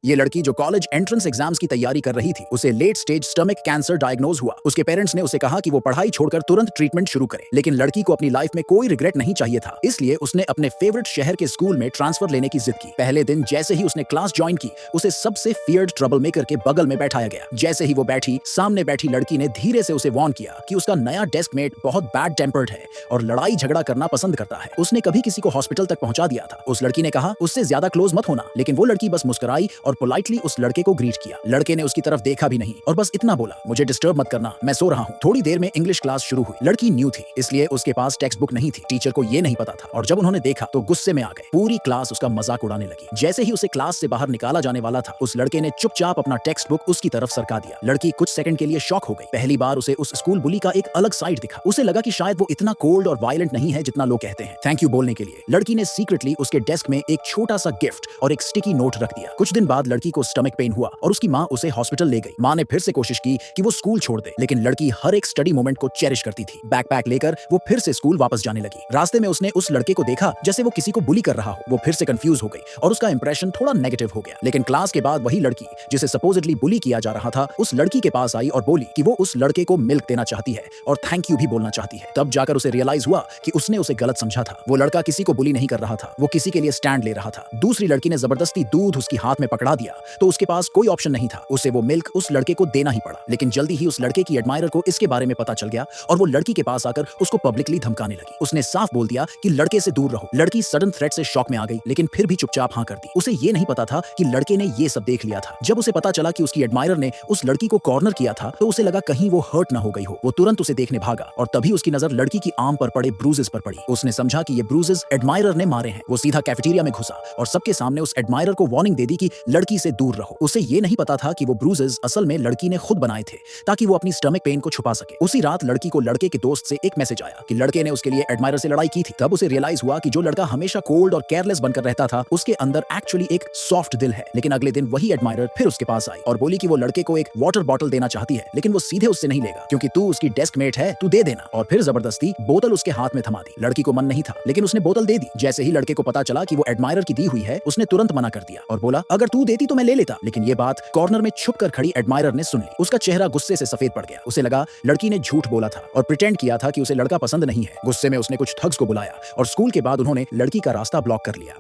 ये लड़की जो कॉलेज एंट्रेंस एग्जाम्स की तैयारी कर रही थी, उसे late stage stomach cancer diagnose हुआ। उसके पेरेंट्स ने उसे कहा कि वो पढ़ाई छोड़कर तुरंत ट्रीटमेंट शुरू करे, लेकिन लड़की को अपनी लाइफ में कोई रिग्रेट नहीं चाहिए था, इसलिए उसने अपने फेवरेट शहर के स्कूल में ट्रांसफर लेने की जिद की। पहले दिन जैसे ही उसने क्लास ज्वाइन की, उसे सबसे फियर्ड ट्रबल मेकर के बगल में बैठाया गया। जैसे ही वो बैठी, सामने बैठी लड़की ने धीरे से उसे वार्न किया कि उसका नया डेस्कमेट बहुत बैड टेम्पर्ड है और लड़ाई झगड़ा करना पसंद करता है। उसने कभी किसी को हॉस्पिटल तक पहुंचा दिया था। उस लड़की ने कहा उससे ज्यादा क्लोज मत होना, लेकिन वो लड़की बस मुस्कुराई और पोलाइटली उस लड़के को ग्रीट किया। लड़के ने उसकी तरफ देखा भी नहीं और बस इतना बोला, मुझे डिस्टर्ब मत करना, मैं सो रहा हूँ। थोड़ी देर में इंग्लिश क्लास शुरू हुई। लड़की न्यू थी, इसलिए उसके पास टेक्स्ट बुक नहीं थी। टीचर को ये नहीं पता था और जब उन्होंने देखा तो गुस्से में आ गए। पूरी क्लास उसका मजाक उड़ाने लगी। जैसे ही उसे क्लास से बाहर निकाला जाने वाला था, उस लड़के ने चुपचाप अपना टेक्स्ट बुक उसकी तरफ सरका दिया। लड़की कुछ सेकंड के लिए शॉक हो गई। पहली बार उसे उस स्कूल बुली का एक अलग साइड दिखा। उसे लगा कि शायद वो इतना कोल्ड और वायलेंट नहीं है जितना लोग कहते हैं। थैंक यू बोलने के लिए लड़की ने सीक्रेटली उसके डेस्क में एक छोटा सा गिफ्ट और एक स्टिकी नोट रख दिया। कुछ दिन बाद लड़की को स्टमक पेन हुआ और उसकी माँ उसे हॉस्पिटल ले गई। माँ ने फिर से कोशिश की कि वो स्कूल छोड़ दे, लेकिन लड़की हर एक स्टडी मोमेंट को चेरिश करती थी। बैकपैक लेकर वो फिर से स्कूल वापस जाने लगी। रास्ते में उसने उस लड़के को देखा जैसे वो किसी को बुली कर रहा हो। वो फिर से कंफ्यूज हो गई और उसका इंप्रेशन थोड़ा नेगेटिव हो गया। लेकिन क्लास के बाद वही लड़की जिसे सपोजिटली बुली किया जा रहा था, उस लड़की के पास आई और बोली कि वो उस लड़के को मिल्क देना चाहती है और थैंक यू भी बोलना चाहती है। तब जाकर उसे रियलाइज हुआ कि उसने उसे गलत समझा था। वो लड़का किसी को बुली नहीं कर रहा था, वो किसी के लिए स्टैंड ले रहा था। दूसरी लड़की ने जबरदस्ती दूध उसकी हाथ में पकड़ा दिया तो उसके पास कोई ऑप्शन नहीं था, उसे वो मिल्क उस लड़के को देना ही पड़ा। लेकिन जल्दी ही उस लड़के की एडमायरर को इसके बारे में पता चल गया और वो लड़की के पास आकर उसको पब्लिकली धमकाने लगी। उसने साफ बोल दिया कि लड़के से दूर रहो। लड़की सडन थ्रेट से शॉक में आ गई, लेकिन फिर भी चुपचाप हाँ कर दी। उसे ये नहीं पता था कि लड़के ने ये सब देख लिया था। जब उसे पता चला कि उसकी एडमायरर ने उस लड़की को कॉर्नर किया था, तो उसे लगा कहीं वो हर्ट ना हो गई हो। वो तुरंत उसे देखने भागा और तभी उसकी नजर लड़की की आर्म पर पड़े ब्रूजेस पर पड़ी। उसने समझा कि ये ब्रूजेस एडमायरर ने मारे हैं। वो सीधा कैफेटेरिया में घुसा और सबके सामने उस एडमायरर को वार्निंग दे दी कि लड़की से दूर रहो। उसे ये नहीं पता था कि वो ब्रूजेस असल में लड़की ने खुद बनाए थे ताकि वो अपनी स्टमक पेन को छुपा सके। उसी रात लड़की को लड़के के दोस्त से एक मैसेज आया कि लड़के ने उसके लिए एडमायरर से लड़ाई की थी। तब उसे रियलाइज हुआ कि जो लड़का हमेशा कोल्ड और केयरलेस बनकर रहता था, उसके अंदर एक्चुअली एक सॉफ्ट दिल है। लेकिन अगले दिन वही एडमायरर फिर उसके पास आई और बोली कि वो लड़के को एक वाटर बॉटल देना चाहती है, लेकिन वो सीधे उससे नहीं लेगा क्योंकि तू उसकी डेस्क मेट है, तू दे देना। और फिर जबरदस्ती बोतल उसके हाथ में थमा दी। लड़की को मन नहीं था, लेकिन उसने बोतल दे दी। जैसे ही लड़के को पता चला कि वो एडमायरर की दी हुई है, उसने तुरंत मना कर दिया और बोला अगर तू देती तो मैं ले लेता। लेकिन ये बात कॉर्नर में छुप कर खड़ी एडमायरर ने सुन ली। उसका चेहरा गुस्से से सफेद पड़ गया। उसे लगा लड़की ने झूठ बोला था और प्रिटेंड किया था कि उसे लड़का पसंद नहीं है। गुस्से में उसने कुछ ठग्स को बुलाया और स्कूल के बाद उन्होंने लड़की का रास्ता ब्लॉक कर लिया।